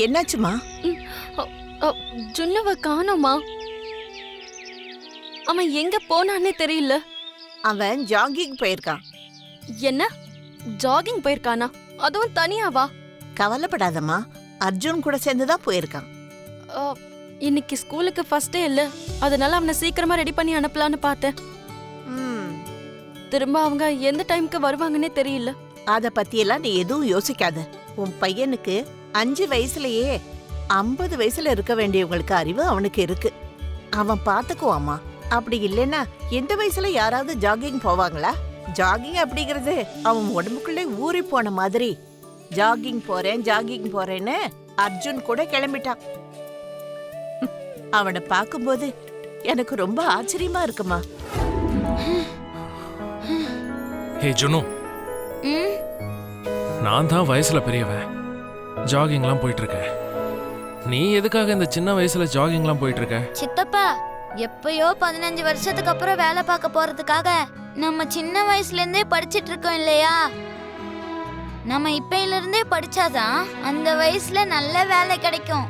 என்னாச்சுமா? ஜுன்னவ காணோமா? அவன் எங்க போனானே தெரியல. அவன் ஜாகிங் போயிருக்கான். என்ன, ஜாகிங் போயிருக்கானா? அதுவும் தனியாவா? கவலைப்படாதம்மா, அர்ஜுன் கூட சேர்ந்துதான் போயிருக்கான். இன்னைக்கு ஸ்கூலுக்கு ஃபர்ஸ்ட் டே இல்ல, அதனால அவனை சீக்கிரமா ரெடி பண்ணி அனுப்பலான்னு பார்த்தேன். திரும்ப அவங்க எந்த டைம்க்கு வருவாங்கன்னே தெரியல. அத பத்தியெல்லாம் நீ எதுவும் யோசிக்காத. உன் பையனுக்கு 5 வயசுலயே 50 வயசுல இருக்க வேண்டியவங்களுக்கு அறிவு அவனுக்கு இருக்கு. அவன் பாத்துக்குவாமா. அப்படி இல்லைன்னா எந்த வயசுல யாராவது ஜாகிங் போவாங்களா? ஜாகிங் அப்படிங்கறது அவன் உடம்புக்குள்ளே ஊறி போன மாதிரி. ஜாகிங் போறேன்னு அர்ஜுன் கூட கிளம்பிட்டான். அவனை பார்க்கும்போது எனக்கு ரொம்ப ஆச்சரியமா இருக்குமா. ஹே ஜுனு, நான் தான் வயசுல பெரியவன், ஜாகிங்லாம் போயிட்டு இருக்கேன். நீ எதுக்காக இந்த சின்ன வயசுல ஜாகிங்லாம் போயிட்டு இருக்க? சித்தப்பா, எப்பயோ 15 வருஷத்துக்கு அப்புறம் வேலை பார்க்க போறதுக்காக நம்ம சின்ன வயசுல இருந்தே படிச்சிட்டு இருக்கோம் இல்லையா? நம்ம இப்பையில இருந்தே படிச்சாதான் அந்த வயசுல நல்ல வேலை கிடைக்கும்.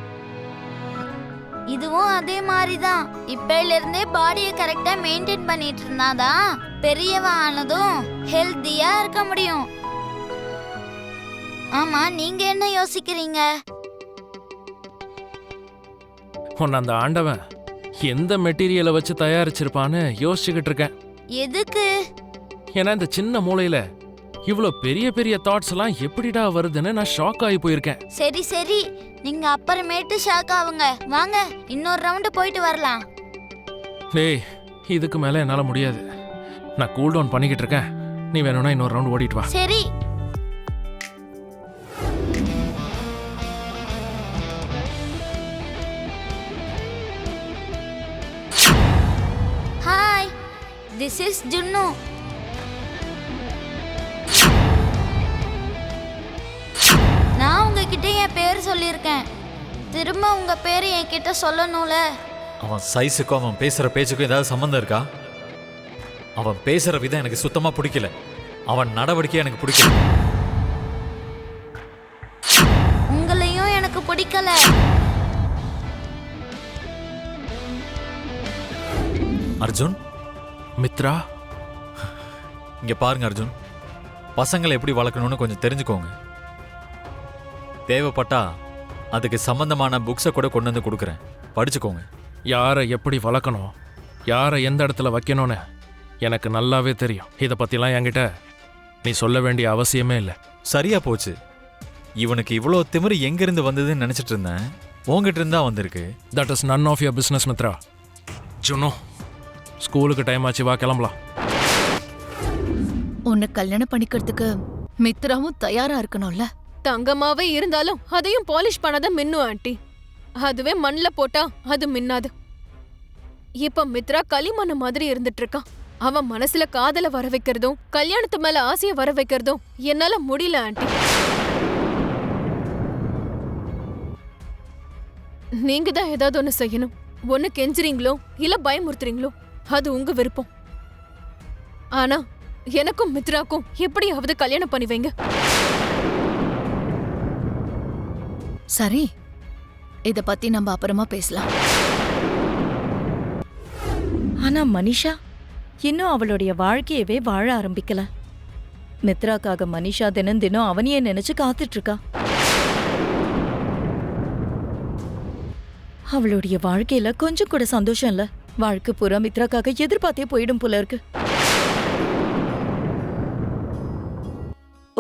இதுவும் அதே மாதிரிதான். இப்பையில இருந்தே பாடியை கரெக்டா மெயின்டைன் பண்ணிட்டு இருந்தாதான் பெரியவ ஆனதும் ஹெல்த்தியா இருக்க முடியும். ஆமா, நீங்க என்ன யோசிக்கிறீங்க? உன்னை அந்த ஆண்டவன் எந்த மெட்டீரியலை வச்சு தயாரிச்சிருப்பான்னு யோசிச்சுக்கிட்டு இருக்கேன். எதுக்கு? ஏன்னா இந்த சின்ன மூளையில இவ்ளோ பெரிய பெரிய தாட்ஸ் எல்லாம் எப்படிடா வருதுன்னு நான் ஷாக் ஆகி போயிருக்கேன். சரி சரி, நீங்க அப்புறமேட்டு ஷாக் ஆவுங்க. வாங்க, இன்னொரு ரவுண்டு போயிட்டு வரலாம். டேய், இதுக்கு மேல என்னால முடியாது. நான் கூல் டவுன் பண்ணிக்கிட்டு இருக்கேன். நீ வேணும்னா இன்னொரு ரவுண்ட் ஓடிட்டு வா. சரி. Hi, this is Junnu. நான் உங்ககிட்ட என் பேர் சொல்லியிருக்கேன். திரும்ப உங்க பேரை என்கிட்ட சொல்லணும்ல. அவன் சைஸுக்கும் அவன் பேசுற பேச்சுக்கும் ஏதாவது சம்மந்தம் இருக்கா? அவன் பேசுற விதம் எனக்கு சுத்தமா பிடிக்கல. அவன் நடவடிக்கை எனக்கு பிடிக்கல. உங்களையும் எனக்கு பிடிக்கல. அர்ஜுன், மித்ரா, இங்க பாருங்க அர்ஜுன், பசங்களை எப்படி வளர்க்கணும்னு கொஞ்சம் தெரிஞ்சுக்கோங்க. தேவைப்பட்டா அதுக்கு சம்பந்தமான புக்ஸை கூட கொண்டு வந்து கொடுக்குறேன், படிச்சுக்கோங்க. யாரை எப்படி வளர்க்கணும், யாரை எந்த இடத்துல வைக்கணும்னு எனக்கு நல்லாவே தெரியும். இதை பத்திலாம் என்கிட்ட நீ சொல்ல வேண்டிய அவசியமே இல்லை. சரியா போச்சு. இவனுக்கு இவ்வளோ திமிரு எங்கிருந்து வந்ததுன்னு நினைச்சிட்டு இருந்தேன். உங்ககிட்ட இருந்தா வந்திருக்கு. That is none of your business Mitra. Juno, ஸ்கூலுக்கு டைம் ஆச்சு, வா கிளம்பலாம். உன்னை கல்யாணம் பண்ணிக்கிறதுக்கு மித்ராவும் தயாரா இருக்கணும்ல. தங்கமாவே இருந்தாலும் அதையும் பாலிஷ் பண்ணாத மின்னும் ஆண்டி. அதுவே மண்ல போட்டா அது மின்னாது. இப்ப மித்ரா களிமண்ண மாதிரி இருந்துட்டு இருக்கான். அவன் மனசுல காதல வர வைக்கிறதும் கல்யாணத்து மேல ஆசைய வர வைக்கிறதும் என்னால முடியல ஆண்டி. நீங்க தான் ஏதாவது ஒண்ணு செய்யணும். ஒண்ணு கெஞ்சுறீங்களோ இல்ல பயமுறுத்துறீங்களோ அது உங்க விருப்பம். ஆனா எனக்கும் மித்ராக்கும் எப்படியாவது கல்யாணம் பண்ணி வைங்க. சரி, இத பத்தி நம்ம அப்புறமா பேசலாம். ஆனா மனிஷா இன்னும் அவளுடைய வாழ்க்கையவே வாழ ஆரம்பிக்கல. மித்ராக்காக மனிஷா தினம் தினம் அவனையே நினைச்சு காத்துட்டு இருக்கா. அவளுடைய வாழ்க்கையில கொஞ்சம் கூட சந்தோஷம் இல்ல. வாழ்க்கை பூரா மித்ராக்காக எதிர்பார்த்தே போயிடும் போல இருக்கு.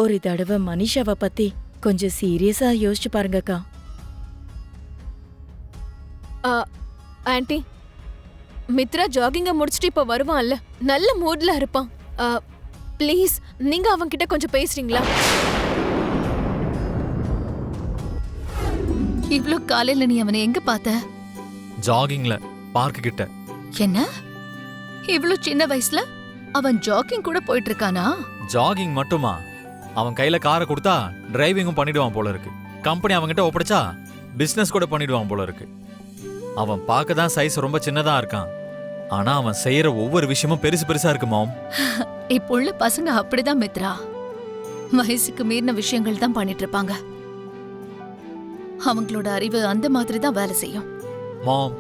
ஒரு தடவை மனிஷாவை பத்தி கொஞ்சம் சீரியஸா யோசிச்சு பாருங்கக்கா. ஆண்டி, மித்ரா ஜாகிங்க முடிச்சுட்டு இப்ப வருவான்ல, நல்ல மூட்ல இருப்பான். ப்ளீஸ் நீங்க அவன்கிட்ட கொஞ்சம் பேசுறீங்களா? இவ்ளோ காலையில நீ அவனை எங்க பார்த்த? ஜாகிங்ல, பார்க் கிட்ட. என்ன, இவ்ளோ சின்ன வயசுல அவன் ஜாகிங் கூட போயிட்டு இருக்கானா? ஜாகிங் மட்டுமா? அவன் கையில காரை கொடுத்தா டிரைவிங்கும் பண்ணிடுவான் போல இருக்கு. கம்பெனி அவன்கிட்ட ஒப்படைச்சா பிசினஸ் கூட பண்ணிடுவான் போல இருக்கு. அவன் பார்க்க தான் சைஸ் ரொம்ப சின்னதா இருக்கான். ஆனா அவன் செய்யற ஒவ்வொரு விஷயமும் பெருசு பெருசா இருக்கு மாம். இப்போ உள்ள பசங்க அப்படிதான் மித்ரா. வயசுக்கு மீறின விஷயங்கள் தான் பண்ணிட்டு இருப்பாங்க. அவங்களோட அறிவு அந்த மாதிரி தான் வேலை செய்யும். மாம்,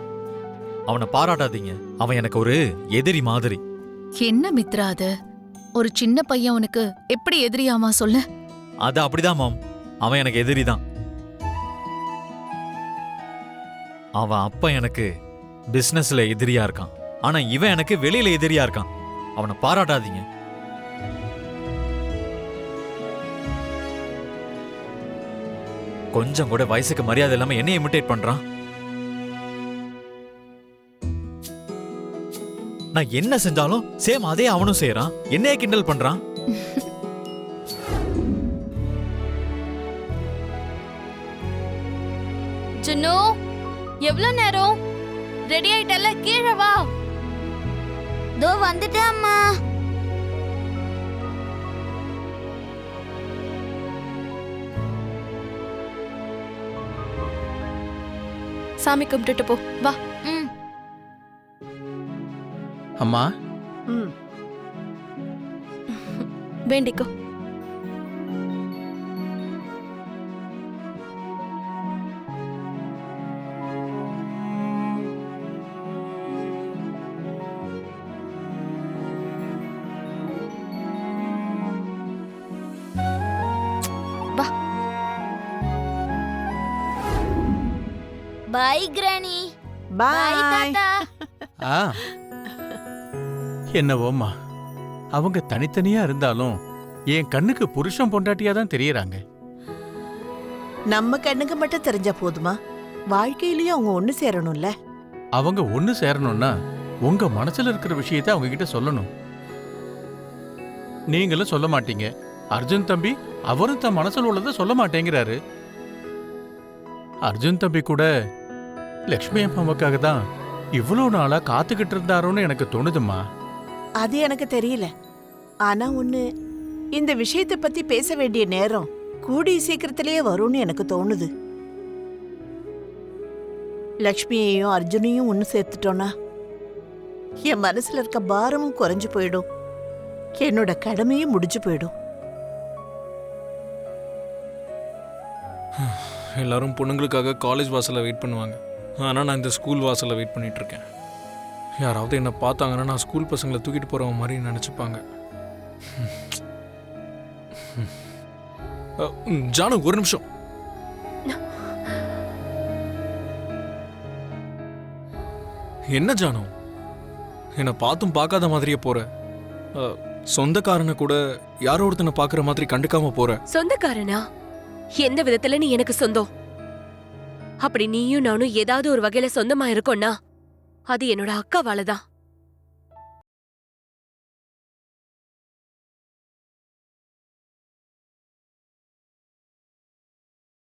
அவனை பாராட்டாதீங்க. அவன் எனக்கு ஒரு எதிரி மாதிரி. என்ன மித்ரா அது? ஒரு சின்ன பையன் உனக்கு எப்படி எதிரியாமா சொல்லு? அது அப்படிதான் மாம், அவன் எனக்கு எதிரி தான். அவன் அப்பா எனக்கு பிசினஸ்ல எதிரியா இருக்கான், ஆனா இவன் எனக்கு வெளியில எதிரியா இருக்கான். அவனை பாராட்டாதீங்க. கொஞ்சம் கூட வயசுக்கு மரியாதை இல்லாம என்ன இமிட்டேட் பண்றான். நான் என்ன செஞ்சாலும் சேம் அதே அவனும் செய்யறான். என்னைய கிண்டல் பண்றான். ஜுன்னு, எவ்வளவு நேரம்? ரெடி ஆயிட்டல்ல, கீழே வா. தோ வந்துட்டேன் அம்மா. சாமி கும்பிட்டுட்டு போ, வா. ம். அம்மா, ம் வேண்டிக்கோ. Bye granny. Bye bye. தாத்தா. ஆ என்னவோம்மா, அவங்க தனித்தனியா இருந்தாலும் என் கண்ணுக்கு புருஷன் பொண்டாட்டியா தான் தெரியறாங்க. நம்ம கண்ணுக்கு மட்டும் தெரிஞ்சா போதுமா? வாழ்க்கையிலயும் அவங்க ஒண்ணு சேரணும்ல. அவங்க ஒண்ணு சேரணும்னா உங்க மனசுல இருக்கிற விஷயத்தை அவங்க கிட்ட சொல்லணும். நீங்களும் சொல்ல மாட்டீங்க. அர்ஜுன் தம்பி அவரும் தன் மனசுல உள்ளதை சொல்ல மாட்டேங்கிறாரு. அர்ஜுன் தம்பி கூட லக்ஷ்மி அம்மாவுக்காக தான் இவ்வளவு நாளா காத்துக்கிட்டு இருந்தாரோன்னு எனக்கு தோணுதும்மா. அது எனக்கு தெரியல. ஆனா ஒண்ணு, இந்த விஷயத்தை பத்தி பேச வேண்டிய நேரம் கூடிய சீக்கிரத்திலேயே வரும்னு எனக்கு தோணுது. லக்ஷ்மியையும் அர்ஜுனையும் ஒண்ணு சேர்த்துட்டோன்னா என் மனசுல இருக்க பாரமும் குறைஞ்சு போயிடும், என்னோட கடமையும் முடிஞ்சு போயிடும். எல்லாரும் பொண்ணுங்களுக்காக காலேஜ் வாசலில் வெயிட் பண்ணுவாங்க. ஆனால் நான் இந்த ஸ்கூல் வாசலில் வெயிட் பண்ணிட்டு இருக்கேன். யாராவது என்னை பார்த்தாங்கன்னா நான் ஸ்கூல் பசங்களை தூக்கிட்டு போகிறவங்க மாதிரி நினச்சிப்பாங்க. ஜானு, ஒரு நிமிஷம். என்ன ஜானு, என்னை பார்த்தும் பார்க்காத மாதிரியே போற. சொந்தக்காரனை கூட யாரோ ஒருத்தனை பார்க்குற மாதிரி கண்டுக்காம போற. சொந்தக்காரனா? எந்த விதத்துல நீ எனக்கு சொந்தம்? அப்படி நீயும் நானும் ஏதாவது ஒரு வகையில சொந்தமா இருக்கோம்னா அது என்னோட அக்காவால தான்.